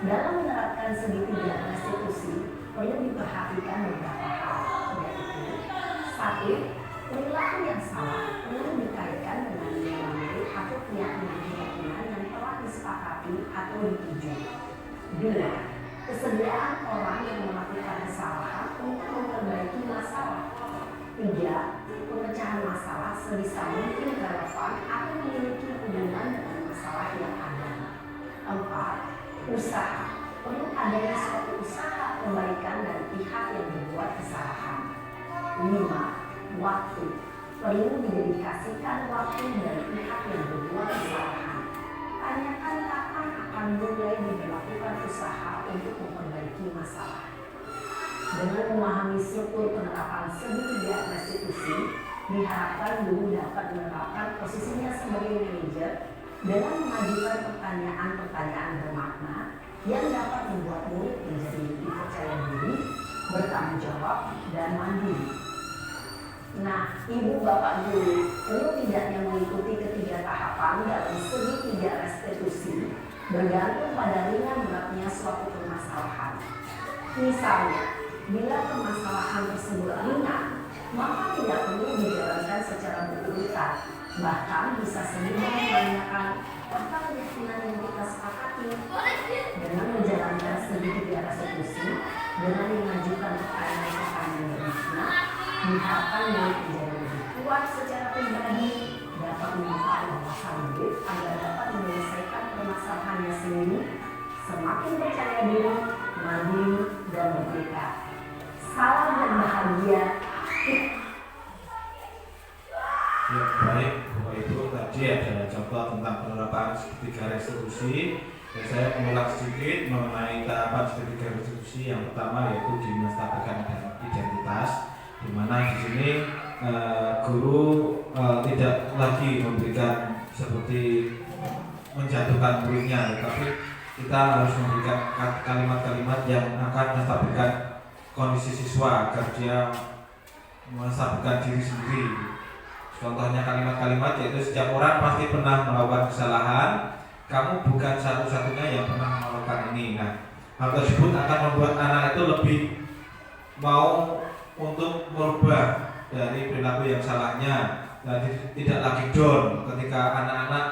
D: Dalam menerapkan segitiga restitusi, perlu diperhatikan beberapa hal, yaitu: 1. Perilaku yang salah perlu dikaitkan dengan nilai atau keyakinan yang telah disepakati atau dituju. 2. Kesediaan orang yang melakukan kesalahan untuk memperbaiki masalah. 3. Pemecahan masalah sebisa mungkin relevan atau memiliki hubungan dengan masalah yang ada. 4. Usaha. Perlu adanya suatu usaha perbaikan dari pihak yang berbuat kesalahan. 5. Waktu. Perlu didedikasikan waktu dari pihak yang berbuat kesalahan. Tanyakan kapan akan mulai diberlakukan usaha untuk memperbaiki masalah. Dengan memahami struktur penerapan segitiga restitusi, diharapkan guru dapat menerapkan posisinya sebagai manajer dengan mengajukan pertanyaan-pertanyaan bermakna yang dapat membuat murid menjadi lebih percaya diri, bertanggung jawab, dan mandiri. Nah, ibu bapak guru perlu tidaknya mengikuti ketiga tahapan dalam segitiga restitusi bergantung pada ringan beratnya suatu permasalahan. Misalnya, bila permasalahan tersebut ringan, maka tidak perlu dijalankan secara berurutan. Bahkan bisa semudah menanyakan apa keyakinan yang kita sepakati. Dengan menjalankan segitiga restitusi, dengan mengajukan pertanyaan-pertanyaan bermakna, diharapkan murid menjadi lebih kuat secara pribadi, dapat membuka wawasan murid agar dapat menyelesaikan permasalahannya sendiri, semakin percaya diri, mandiri, dan merdeka. Salam dan bahagia.
A: Ya, baik, Bapak Ibu, tadi ada contoh tentang penerapan segitiga restitusi. Dan saya mengulang sedikit mengenai tahapan segitiga restitusi. Yang pertama yaitu dimenstabilkan identitas, di mana di sini guru tidak lagi memberikan seperti menjatuhkan muridnya, tetapi kita harus memberikan kalimat-kalimat yang akan menstabilkan kondisi siswa agar dia menstabilkan diri sendiri. Contohnya kalimat-kalimat yaitu: setiap orang pasti pernah melakukan kesalahan, kamu bukan satu-satunya yang pernah melakukan ini. Nah, hal tersebut akan membuat anak itu lebih mau untuk merubah dari perilaku yang salahnya, dan tidak lagi down ketika anak-anak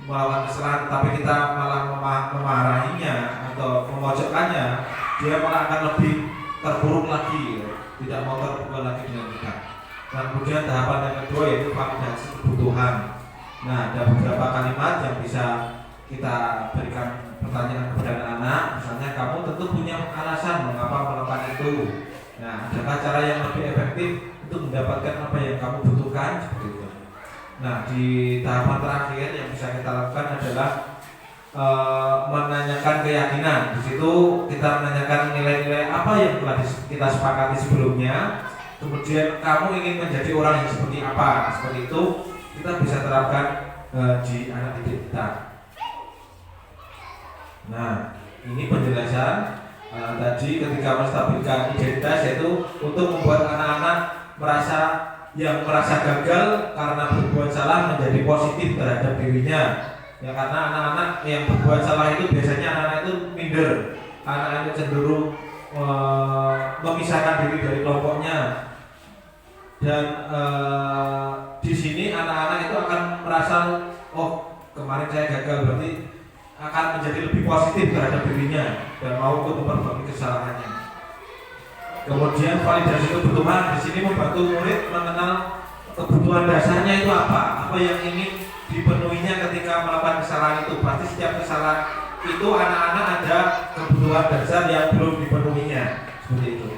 A: melakukan kesalahan, tapi kita malah memarahinya atau memojokkannya, dia malah akan lebih terpuruk lagi, tidak mau terpukul lagi dengan kita. Dan kemudian tahapan yang kedua yaitu validasi kebutuhan. Nah, ada beberapa kalimat yang bisa kita berikan pertanyaan kepada anak-anak. Misalnya, kamu tentu punya alasan mengapa melakukan itu. Nah, adakah cara yang lebih efektif untuk mendapatkan apa yang kamu butuhkan? Seperti itu. Nah, di tahapan terakhir yang bisa kita lakukan adalah menanyakan keyakinan. Di situ kita menanyakan nilai-nilai apa yang telah kita sepakati sebelumnya. Kemudian kamu ingin menjadi orang yang seperti apa? Seperti itu kita bisa terapkan di anak didik kita. Nah, ini penjelasan tadi ketika menstabilkan identitas, yaitu untuk membuat anak-anak merasa gagal karena berbuat salah menjadi positif terhadap dirinya. Ya, karena anak-anak yang berbuat salah itu biasanya anak-anak itu minder, anak-anak itu cenderung memisahkan diri dari kelompoknya. Dan di sini anak-anak itu akan merasa, oh kemarin saya gagal, berarti akan menjadi lebih positif terhadap dirinya dan mau untuk memperbaiki kesalahannya. Kemudian validasi kebutuhan di sini membantu murid mengenal kebutuhan dasarnya itu apa yang ingin dipenuhinya ketika melakukan kesalahan itu. Pasti setiap kesalahan itu anak-anak ada kebutuhan dasar yang belum dipenuhinya, seperti itu.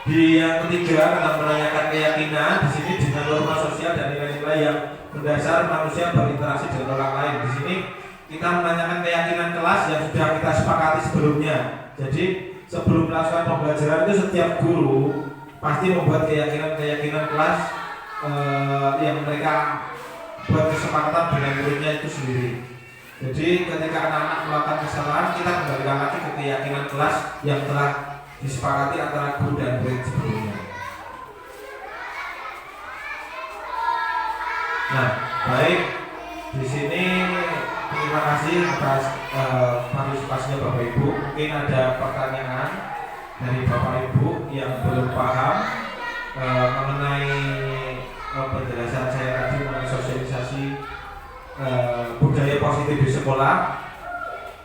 A: Di yang ketiga, dalam menanyakan keyakinan, di sini dengan norma sosial dan nilai-nilai yang mendasar manusia berinteraksi dengan orang lain. Di sini kita menanyakan keyakinan kelas yang sudah kita sepakati sebelumnya. Jadi sebelum melakukan pembelajaran itu setiap guru pasti membuat keyakinan kelas yang mereka buat kesepakatan dengan muridnya itu sendiri. Jadi ketika anak-anak melakukan kesalahan, kita kembalikan lagi ke keyakinan kelas yang telah disepakati antara guru dan murid sebelumnya. Nah, baik, di sini terima terima kasih atas partisipasinya Bapak Ibu. Mungkin ada pertanyaan dari Bapak Ibu yang belum paham mengenai penjelasan saya tadi mengenai sosialisasi budaya positif di sekolah.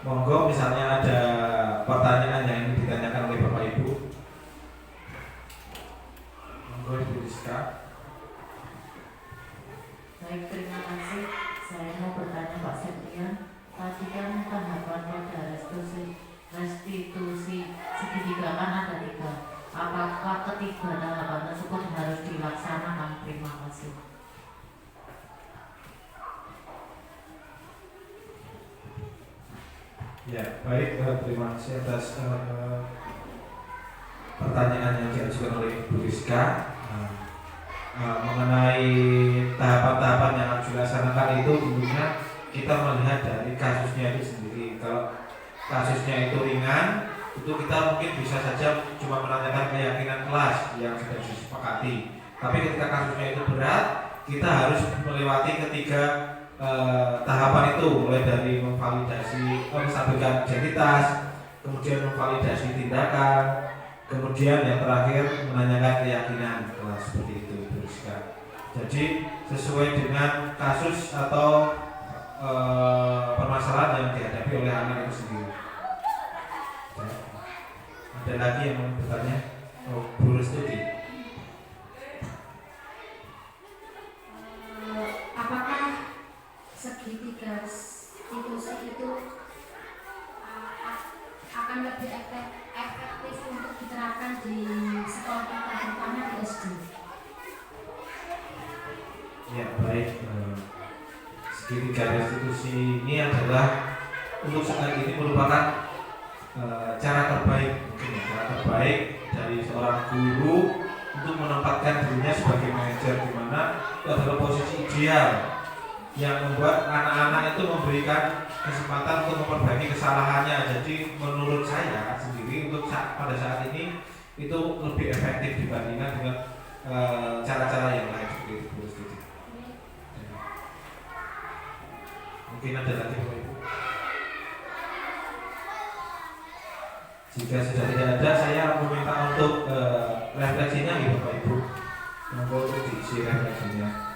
A: Monggo misalnya ada pertanyaan yang ingin ditanyakan oleh Bapak Ibu. Monggo Ibu Rizka.
B: Baik, terima kasih. Saya mau bertanya Pak Septian. Tadi kan tahapan pada restitusi segitiga kan ada 3. Apakah ketiga tahapan tersebut harus dilaksanakan? Terima kasih.
A: Ya, baik, terima kasih atas pertanyaan yang diajukan oleh Ibu Rizka. Mengenai tahapan-tahapan yang harus dilaksanakan itu tentunya kita melihat dari kasusnya itu sendiri. Kalau kasusnya itu ringan, itu kita mungkin bisa saja cuma menanyakan keyakinan kelas yang sudah disepakati. Tapi ketika kasusnya itu berat, kita harus melewati ketiga tahapan itu, mulai dari memvalidasi menstabilkan identitas, kemudian memvalidasi tindakan, kemudian yang terakhir menanyakan keyakinan kelas. Seperti itu, Bu Rizka. Jadi sesuai dengan kasus atau permasalahan yang dihadapi oleh anak itu sendiri. Ada lagi yang mau bertanya? Bu Rustudi.
G: Apakah segitiga restitusi itu akan lebih efektif untuk diterapkan di sekolah kita, terutama di SD?
A: Ya, baik. Segitiga restitusi ini adalah untuk saat ini merupakan cara terbaik, mungkin ya, cara terbaik dari seorang guru untuk menempatkan dirinya sebagai manajer, di mana itu adalah posisi ideal yang membuat anak-anak itu memberikan kesempatan untuk memperbaiki kesalahannya. Jadi menurut saya sendiri untuk pada saat ini itu lebih efektif dibandingkan dengan cara-cara yang lain seperti itu. Mungkin ada lagi Bapak Ibu. Jika sudah tidak ada, saya meminta untuk refleksinya nih Bapak Ibu. Monggo untuk diisi refleksinya.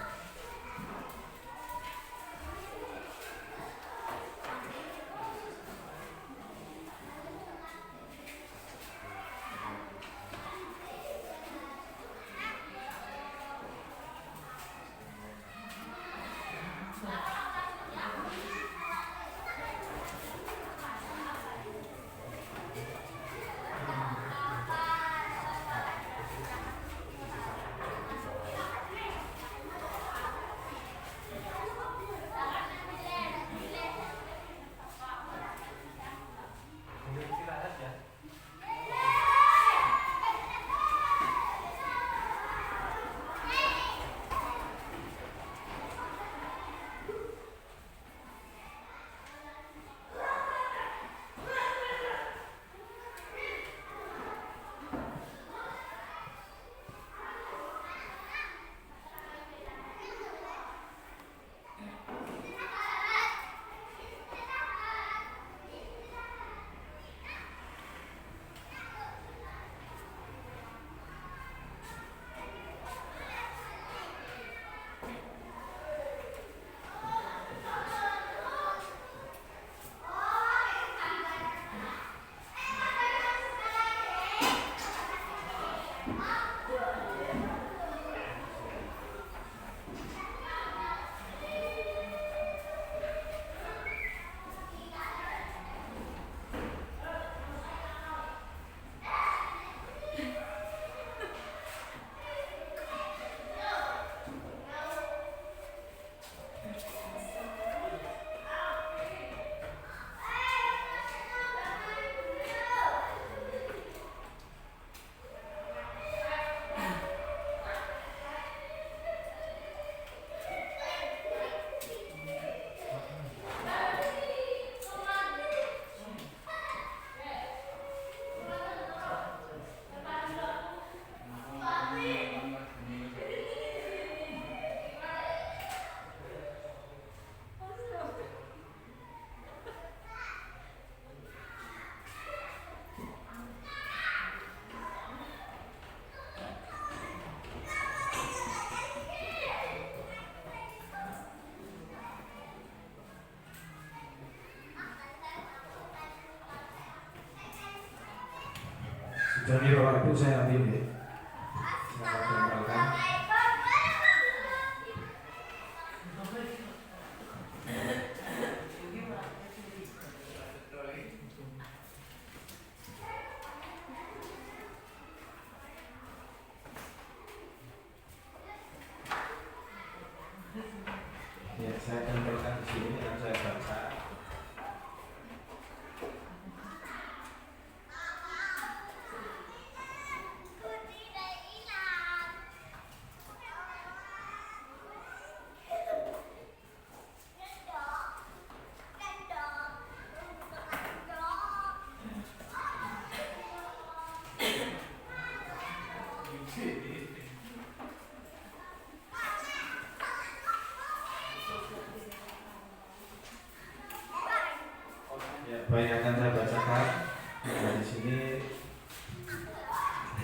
A: Jadi Bapak Ibu saya ambil ya. Saya tempelkan. Ya, saya tempelkan di sini dan saya baca. Ya, baik, akan saya bacakan. Nah, di sini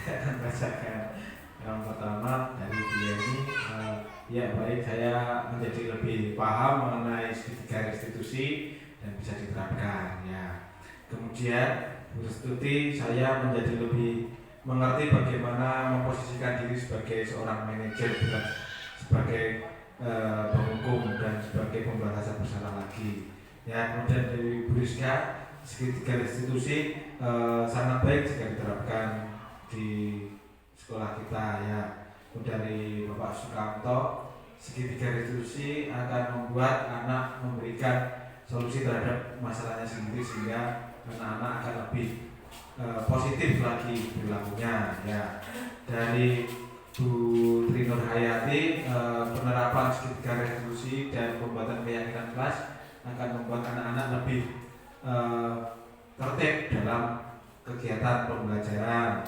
A: saya akan bacakan yang pertama dari dia ini. Ya, baik, saya menjadi lebih paham mengenai segitiga restitusi dan bisa diterapkan. Ya, kemudian Bu Restuti, saya menjadi lebih mengerti bagaimana memposisikan diri sebagai seorang manajer, bukan sebagai penghukum dan sebagai pemberantasan bersalah lagi. Ya, kemudian dari Bu Rizka, segitiga restitusi sangat baik jika diterapkan di sekolah kita ya. Kemudian dari Bapak Sukamto, segitiga restitusi akan membuat anak memberikan solusi terhadap masalahnya sendiri sehingga anak-anak akan lebih positif lagi perilakunya ya. Dari Bu Tri Nurhayati, penerapan segitiga restitusi dan pembuatan keyakinan kelas akan membuat anak-anak lebih tertib dalam kegiatan pembelajaran.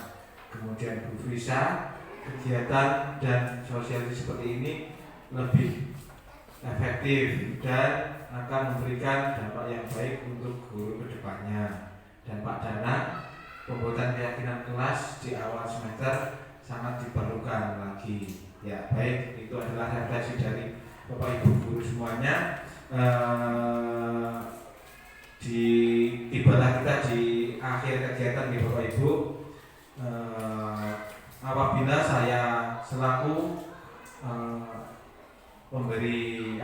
A: Kemudian Bu Frisa, kegiatan dan sosialisasi seperti ini lebih efektif dan akan memberikan dampak yang baik untuk guru ke depannya. Dan Pak Dana, pembuatan keyakinan kelas di awal semester sangat diperlukan lagi. Ya, baik, itu adalah refleksi dari Bapak Ibu guru semuanya. Di ibadah kita di akhir kegiatan di Bapak Ibu, apabila saya selaku memberi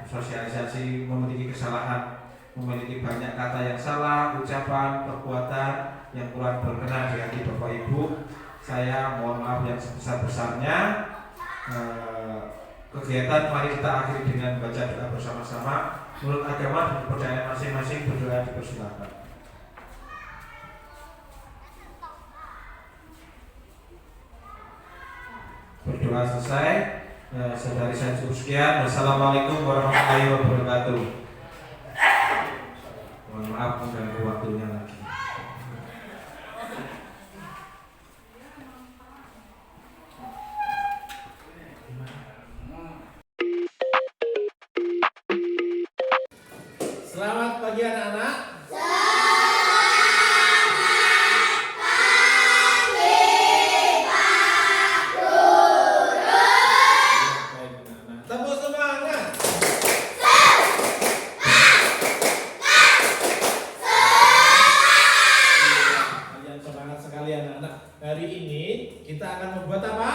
A: sosialisasi memiliki kesalahan, memiliki banyak kata yang salah, ucapan, perbuatan yang kurang berkenan di hati Bapak Ibu, saya mohon maaf yang sebesar-besarnya. Kegiatan mari kita akhiri dengan baca doa bersama-sama. Menurut agama dan kepercayaan masing-masing, berdoa dipersilakan. Berdoa selesai. Saudari saya cukup sekian. Wassalamualaikum warahmatullahi wabarakatuh. Mohon maaf mengganggu waktunya lagi.
H: Selamat pagi anak-anak. Tepuk semangat. Kalian semangat sekali anak-anak. Hari ini kita akan membuat apa?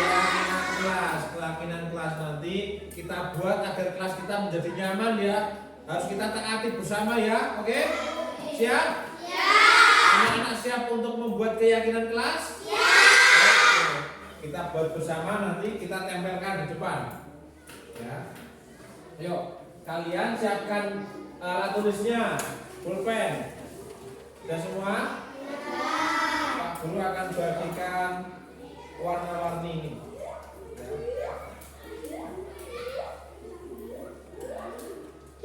H: Keyakinan kelas nanti kita buat agar kelas kita menjadi nyaman ya. Harus kita taati bersama ya. Oke? Siap? Anak-anak siap untuk membuat keyakinan kelas? Kita buat bersama, nanti kita tempelkan di depan. Ya. Ayo, kalian siapkan alat tulisnya, pulpen. Sudah semua? Pak Guru akan bagikan warna-warni ini. Ya.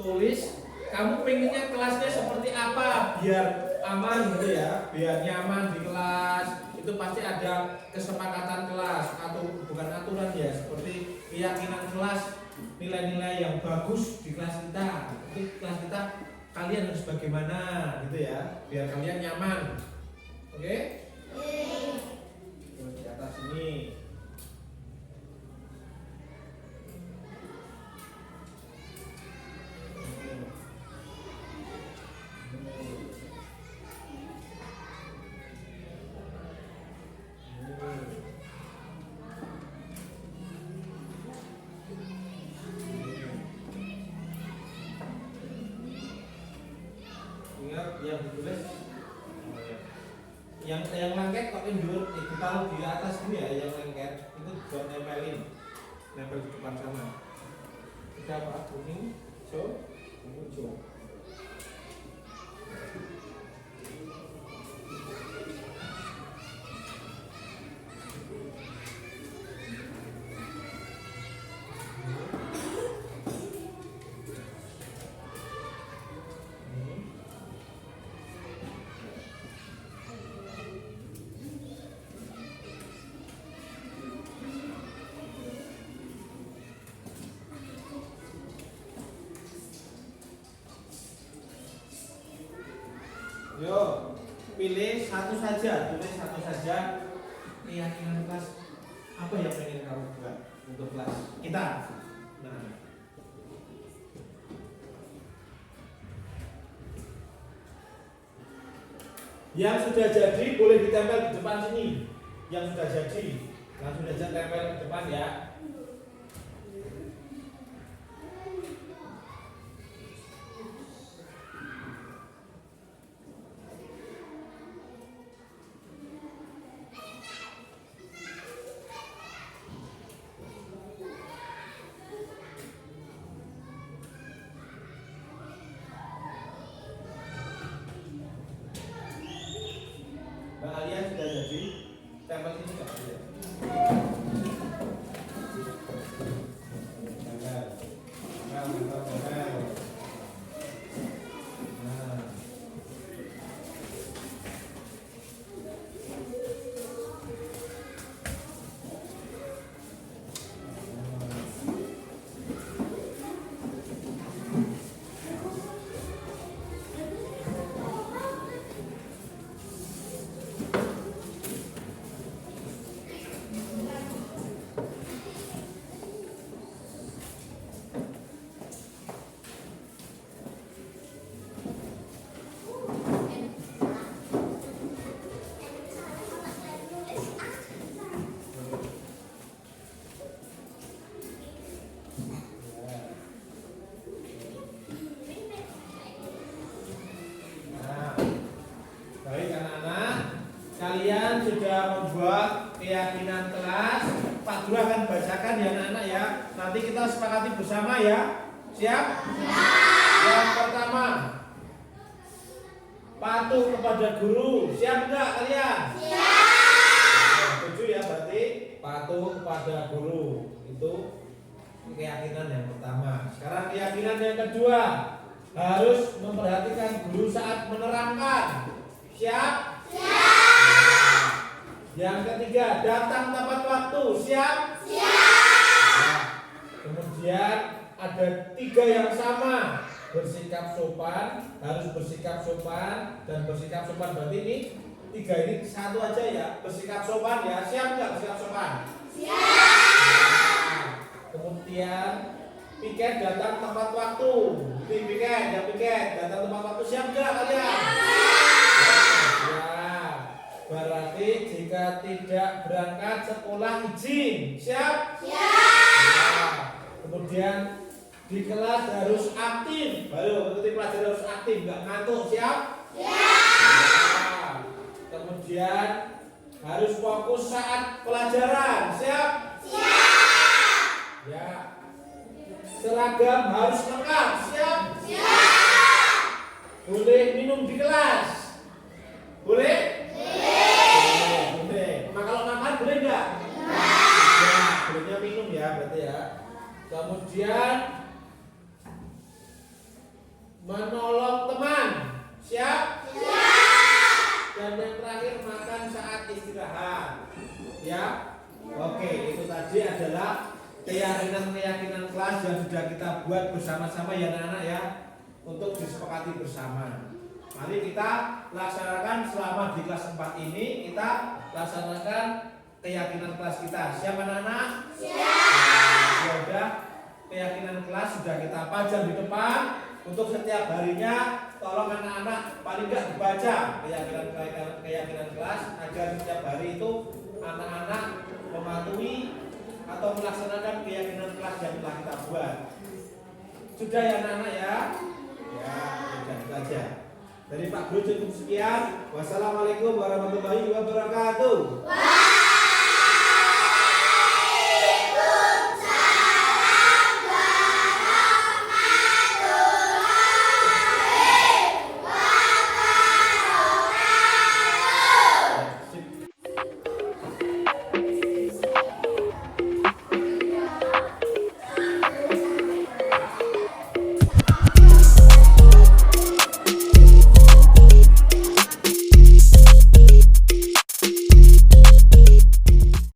H: Tulis, kamu pengennya kelasnya seperti apa biar aman gitu ya, biar nyaman di kelas. Itu pasti ada kesepakatan kelas atau bukan aturan ya, seperti keyakinan kelas, nilai-nilai yang bagus di kelas kita. Jadi kelas kita kalian harus bagaimana gitu ya, biar kalian nyaman. Oke? Terus di atas ini. yang ditulis yang lengket kok indur ditaruh di atas ini ya, yang lengket itu buat nempel di depan sana. Kita apa kuning, hijau. Yo, pilih satu saja, tulis satu saja keyakinan kelas apa yang pengen kamu buat untuk kelas kita. Nah, yang sudah jadi boleh ditempel di depan sini. Yang sudah jadi langsung aja tempel di depan ya. Mbak Alia sudah jadi tempel ini nggak ada? Tempel. Nah. Baik anak-anak, kalian sudah membuat keyakinan kelas. Pak Guru akan bacakan ya anak-anak ya. Nanti kita sepakati bersama ya. Siap? Yang pertama, patuh kepada guru. Siap enggak kalian? Siap. Setuju ya, berarti patuh kepada guru. Itu keyakinan yang pertama. Sekarang keyakinan yang kedua, harus memperhatikan guru saat menerangkan. Siap? Siap. Yang ketiga, datang tepat waktu. Siap? Siap. Kemudian ada 3 yang sama. Bersikap sopan, harus bersikap sopan, dan bersikap sopan berarti ini 3 ini satu aja ya. Bersikap sopan ya. Siap nggak bersikap sopan? Siap. Kemudian piket datang tepat waktu. Piket, ya piket datang tepat waktu. Siap nggak kalian? Berarti jika tidak berangkat sekolah izin. Siap? Siap. Kemudian di kelas harus aktif. Baru mengikuti pelajaran harus aktif, nggak ngantuk. Siap? Siap. Kemudian harus fokus saat pelajaran. Siap? Siap. Ya. Seragam harus lengkap. Siap? Siap. Boleh minum di kelas? Boleh? Boleh. Nah, kalau makan boleh enggak? Ya, bolehnya minum ya berarti ya. Kemudian menolong teman. Siap? Siap. Dan yang terakhir makan saat istirahat. Ya. Oke, itu tadi adalah keyakinan kelas yang sudah kita buat bersama-sama ya anak-anak ya, untuk disepakati bersama. Mari kita laksanakan selama di kelas 4 ini, kita laksanakan keyakinan kelas kita. Siap anak-anak? Siap. Ya udah, keyakinan kelas sudah kita pajang di depan. Untuk setiap harinya tolong anak-anak paling enggak dibaca keyakinan kelas agar setiap hari itu anak-anak mematuhi atau melaksanakan keyakinan kelas yang telah kita buat. Sudah ya anak-anak ya? Ya, sudah itu aja. Dari Pak Pak Bro cukup sekian. Wassalamualaikum warahmatullahi wabarakatuh.